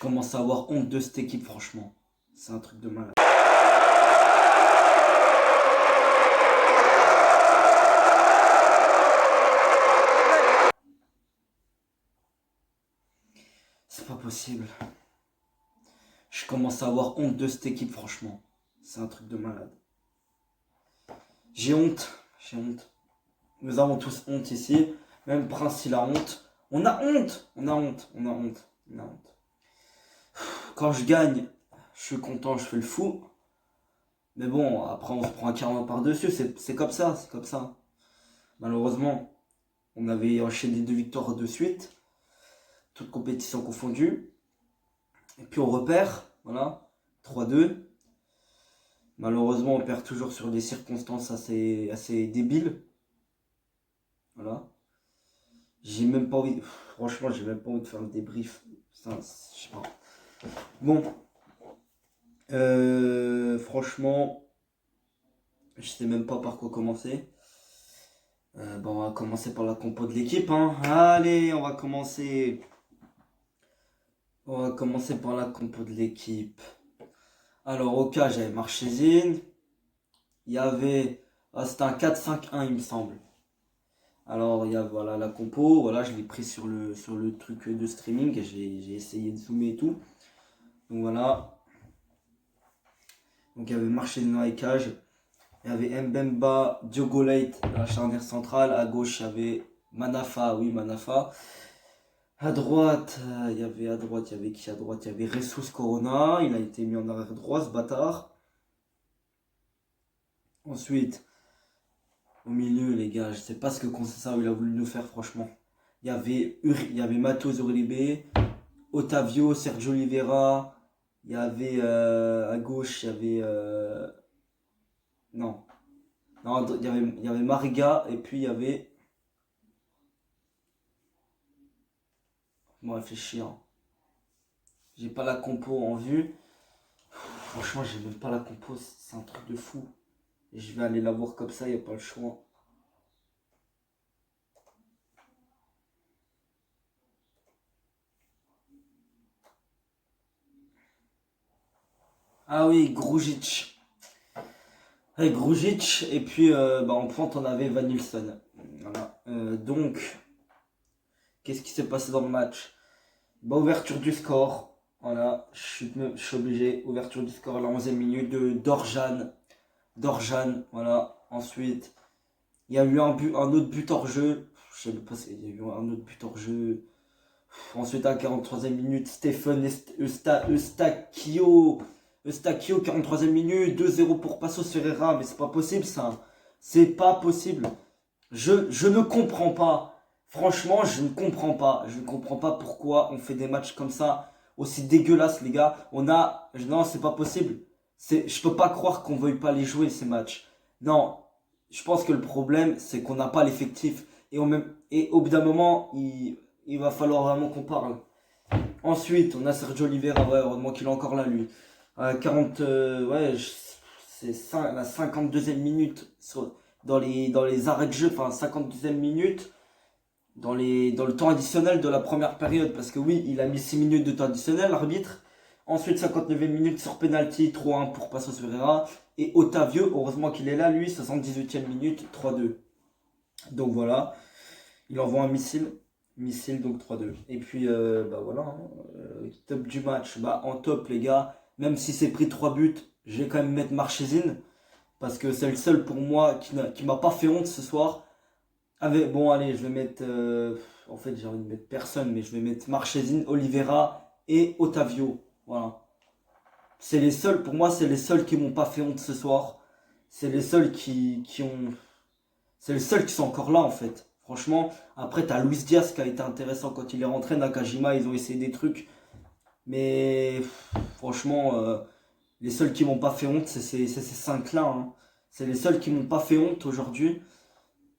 commence à avoir honte de cette équipe, franchement. C'est un truc de malade. C'est pas possible. Je commence à avoir honte de cette équipe, franchement. C'est un truc de malade. J'ai honte. J'ai honte. Nous avons tous honte ici. Même Prince, il a honte. On a honte. On a honte. On a honte. On a honte. Quand je gagne, je suis content, je fais le fou. Mais bon, après on se prend un carreau par-dessus. C'est comme ça. C'est comme ça. Malheureusement, on avait enchaîné 2 victoires de suite. Toutes compétitions confondues. Et puis on repère. Voilà. 3-2. Malheureusement, on perd toujours sur des circonstances assez débiles. Voilà. J'ai même pas envie. Franchement, j'ai même pas envie de faire le débrief. Putain, je sais pas. Bon. Franchement, je sais même pas par quoi commencer. Bon, on va commencer par la compo de l'équipe. Hein. Allez, on va commencer. On va commencer par la compo de l'équipe. Alors, au cas, j'avais Marchésine. Il y avait. C'était un 4-5-1, il me semble. Alors, il y a voilà, la compo. Voilà, je l'ai pris sur le truc de streaming. J'ai essayé de zoomer et tout. Donc, voilà. Donc, il y avait Marchésine et Cage. Il y avait Mbemba, Diogo Leite, la charnière centrale. À gauche, il y avait Manafa. Oui, Manafa. À droite, il y avait qui à droite? Il y avait Ressus Corona. Il a été mis en arrière droit, ce bâtard. Ensuite, au milieu, les gars, je sais pas ce que Conceição il a voulu nous faire, franchement. Il y avait Matheus Uribe, Otavio, Sergio Oliveira. Il y avait à gauche, il y avait non, non, il y avait Mariga et puis il y avait. Bon, réfléchir. J'ai pas la compo en vue. Franchement, j'ai même pas la compo, c'est un truc de fou. Et je vais aller la voir comme ça, il n'y a pas le choix. Ah oui, Grujic. Ouais, Grujic, et puis en pointe on avait Van Nilsson. Voilà. Donc, qu'est-ce qui s'est passé dans le match? Ouverture du score. Voilà, je suis obligé. Ouverture du score à la 11e minute de Dorjan. Dorjan, voilà. Ensuite, il y a eu un autre but hors jeu. Je sais pas s'il y a eu un autre but hors jeu. Ensuite, à la 43e minute, Stephen Eustachio, 43e minute, 2-0 pour Passos Ferreira. Mais c'est pas possible ça. C'est pas possible. Je ne comprends pas. Franchement, je ne comprends pas. Je ne comprends pas pourquoi on fait des matchs comme ça, aussi dégueulasses, les gars. Non, c'est pas possible. Je peux pas croire qu'on veuille pas les jouer, ces matchs. Non, je pense que le problème, c'est qu'on n'a pas l'effectif. Et au bout d'un moment, il va falloir vraiment qu'on parle. Ensuite, on a Sergio Oliveira. Ouais, heureusement qu'il est encore là, lui. 40, c'est la 52e minute dans les arrêts de jeu, enfin 52e minute dans le temps additionnel de la première période, parce que oui, il a mis 6 minutes de temps additionnel, l'arbitre. Ensuite, 59e minute sur penalty, 3-1 pour Passos Ferreira. Et Otavio, heureusement qu'il est là, lui, 78e minute, 3-2. Donc voilà, il envoie un missile donc 3-2. Et puis, voilà, hein, top du match, en top les gars, même si c'est pris 3 buts, je vais quand même mettre Marchésine, parce que c'est le seul pour moi qui m'a pas fait honte ce soir. Bon, allez, je vais mettre. En fait, j'ai envie de mettre personne, mais je vais mettre Marchésine, Oliveira et Otavio. Voilà. C'est les seuls, pour moi, c'est les seuls qui m'ont pas fait honte ce soir. C'est les seuls qui ont. C'est les seuls qui sont encore là, en fait. Franchement, après, t'as Luis Diaz qui a été intéressant quand il est rentré. Nakajima, ils ont essayé des trucs. Mais franchement, les seuls qui m'ont pas fait honte, c'est ces 5-là. Hein. C'est les seuls qui m'ont pas fait honte aujourd'hui.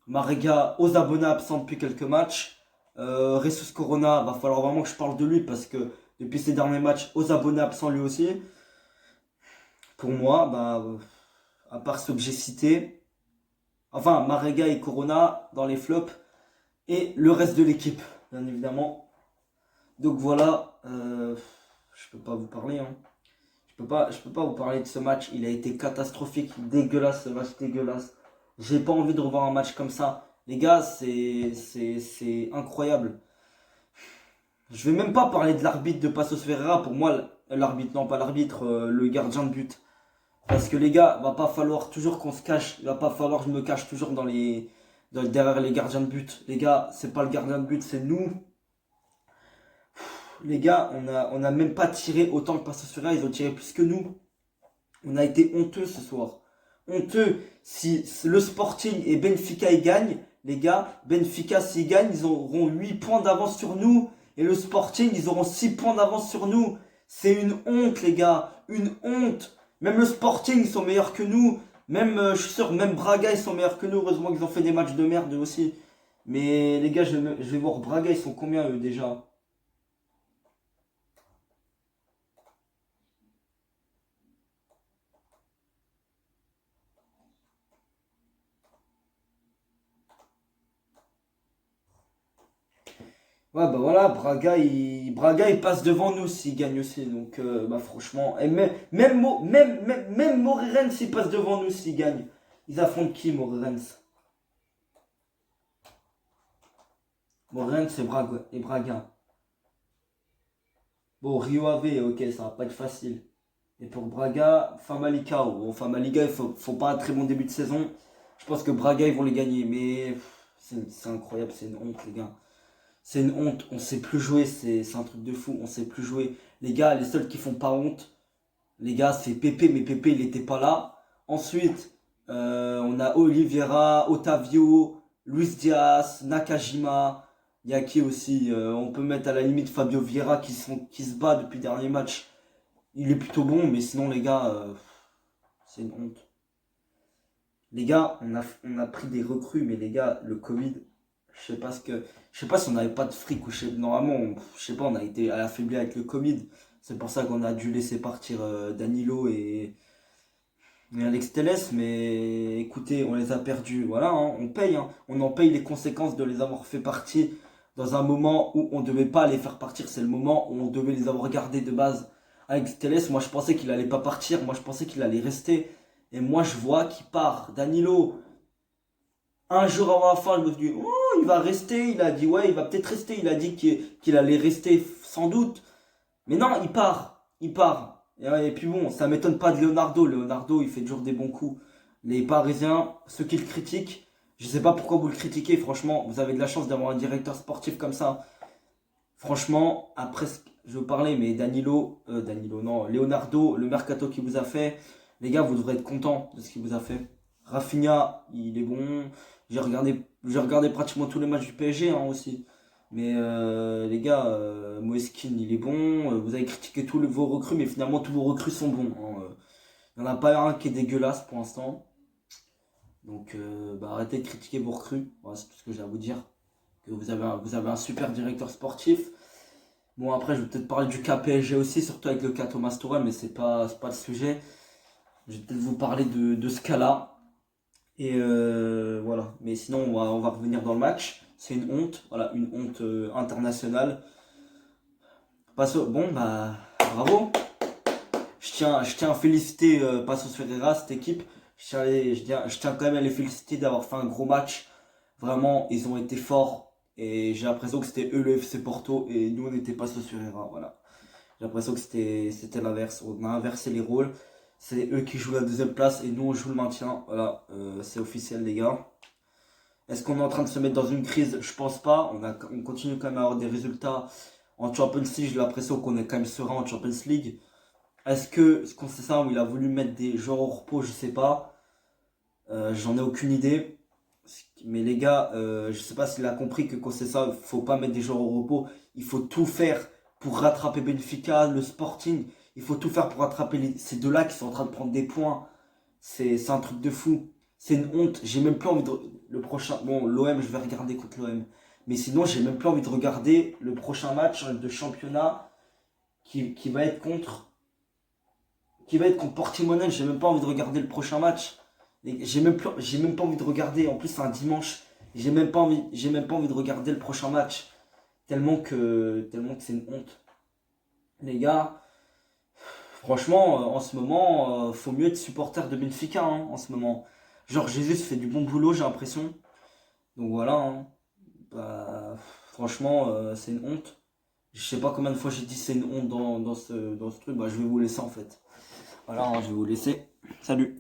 Mariga, Osabona absent depuis quelques matchs. Ressus Corona, va falloir vraiment que je parle de lui parce que depuis ces derniers matchs, Osabona absent lui aussi. Pour moi, à part ceux que j'ai cités, enfin Mariga et Corona dans les flops et le reste de l'équipe, bien évidemment. Donc voilà, je peux pas vous parler, hein. Je peux pas vous parler de ce match. Il a été catastrophique, dégueulasse, ce match dégueulasse. J'ai pas envie de revoir un match comme ça. Les gars, c'est incroyable. Je vais même pas parler de l'arbitre de Passos Ferreira. Pour moi, l'arbitre, non pas l'arbitre, le gardien de but. Parce que les gars, va pas falloir toujours qu'on se cache. Il va pas falloir que je me cache toujours derrière les gardiens de but. Les gars, c'est pas le gardien de but, c'est nous. Les gars, on a même pas tiré autant que Passos Ferreira. Ils ont tiré plus que nous. On a été honteux ce soir. Honteux. Si le Sporting et Benfica y gagnent, les gars, Benfica s'ils gagnent, ils auront 8 points d'avance sur nous. Et le Sporting, ils auront 6 points d'avance sur nous. C'est une honte, les gars. Une honte. Même le Sporting, ils sont meilleurs que nous. Même, je suis sûr, même Braga, ils sont meilleurs que nous. Heureusement qu'ils ont fait des matchs de merde aussi. Mais les gars, je vais voir Braga, ils sont combien eux déjà? Ouais, bah voilà, Braga, il passe devant nous s'il gagne aussi. Donc, bah franchement, et même Moreirense, il passe devant nous s'il gagne. Ils affrontent qui, Moreirense? Moreirense et Braga. Bon, Rio Ave, ok, ça va pas être facile. Et pour Braga, Famalicão. Bon, Famalicão, faut pas un très bon début de saison. Je pense que Braga, ils vont les gagner. Mais c'est incroyable, c'est une honte, les gars. C'est une honte, on sait plus jouer, c'est un truc de fou, on sait plus jouer. Les gars, les seuls qui font pas honte, les gars, c'est Pépé, mais Pépé, il était pas là. Ensuite, on a Oliveira, Otavio, Luis Diaz, Nakajima. Il y a qui aussi on peut mettre à la limite Fabio Vieira qui se bat depuis le dernier match. Il est plutôt bon, mais sinon, les gars, c'est une honte. Les gars, on a pris des recrues, mais les gars, le Covid, je sais pas si on n'avait pas de fric ou normalement, je sais pas, on a été affaibli avec le Covid. C'est pour ça qu'on a dû laisser partir Danilo et Alex Telles, mais écoutez, on les a perdus. Voilà, hein, on paye, hein. On en paye les conséquences de les avoir fait partir dans un moment où on devait pas les faire partir. C'est le moment où on devait les avoir gardés de base. Alex Telles, moi je pensais qu'il allait pas partir, moi je pensais qu'il allait rester. Et moi je vois qu'il part. Danilo, un jour avant la fin, je me suis dit, oh, il va rester. Il a dit, ouais, il va peut-être rester. Il a dit qu'il allait rester sans doute. Mais non, il part. Il part. Et puis bon, ça m'étonne pas de Leonardo. Leonardo, il fait toujours des bons coups. Les Parisiens, ceux qui le critiquent, je sais pas pourquoi vous le critiquez. Franchement, vous avez de la chance d'avoir un directeur sportif comme ça. Franchement, après, je veux parler, mais Danilo, non, Leonardo, le mercato qu'il vous a fait, les gars, vous devrez être contents de ce qu'il vous a fait. Rafinha, il est bon. J'ai regardé pratiquement tous les matchs du PSG hein, aussi. Mais les gars, Moeskin, il est bon. Vous avez critiqué tous vos recrues, mais finalement, tous vos recrues sont bons, hein. Il n'y en a pas un qui est dégueulasse pour l'instant. Donc, bah, arrêtez de critiquer vos recrues. Voilà, c'est tout ce que j'ai à vous dire. Que vous avez un super directeur sportif. Bon, après, je vais peut-être parler du cas PSG aussi, surtout avec le cas Thomas Tuchel, mais c'est pas le sujet. Je vais peut-être vous parler de ce cas-là. Et voilà. Mais sinon, on va revenir dans le match. C'est une honte, voilà, une honte internationale. Bon, bah, bravo. Je tiens à féliciter Passos Ferreira, cette équipe. Je tiens quand même à les féliciter d'avoir fait un gros match. Vraiment, ils ont été forts. Et j'ai l'impression que c'était eux le FC Porto et nous on n'était pas Passos Ferreira. Voilà. J'ai l'impression que c'était l'inverse. On a inversé les rôles. C'est eux qui jouent la deuxième place et nous on joue le maintien. Voilà, c'est officiel les gars. Est-ce qu'on est en train de se mettre dans une crise? Je pense pas. On continue quand même à avoir des résultats en Champions League. J'ai l'impression qu'on est quand même serein en Champions League. Est-ce que ce qu'on sait ça où il a voulu mettre des joueurs au repos? Je sais pas. J'en ai aucune idée. Mais les gars, je sais pas s'il a compris que quand c'est ça, il faut pas mettre des joueurs au repos. Il faut tout faire pour rattraper Benfica, le Sporting. Il faut tout faire pour rattraper ces deux-là qui sont en train de prendre des points. C'est un truc de fou. C'est une honte. J'ai même plus envie de. Le prochain. Bon, l'OM, je vais regarder contre l'OM. Mais sinon, j'ai même plus envie de regarder le prochain match de championnat qui va être contre. Qui va être contre Portimonense. J'ai même pas envie de regarder le prochain match. J'ai même pas envie de regarder. En plus, c'est un dimanche. J'ai même pas envie de regarder le prochain match. Tellement que c'est une honte. Les gars. Franchement, en ce moment, faut mieux être supporter de Benfica, hein, en ce moment. Genre, Jesus fait du bon boulot, j'ai l'impression. Donc voilà, hein. Bah, franchement, c'est une honte. Je sais pas combien de fois j'ai dit c'est une honte dans ce truc. Bah, je vais vous laisser en fait. Voilà, hein, je vais vous laisser. Salut.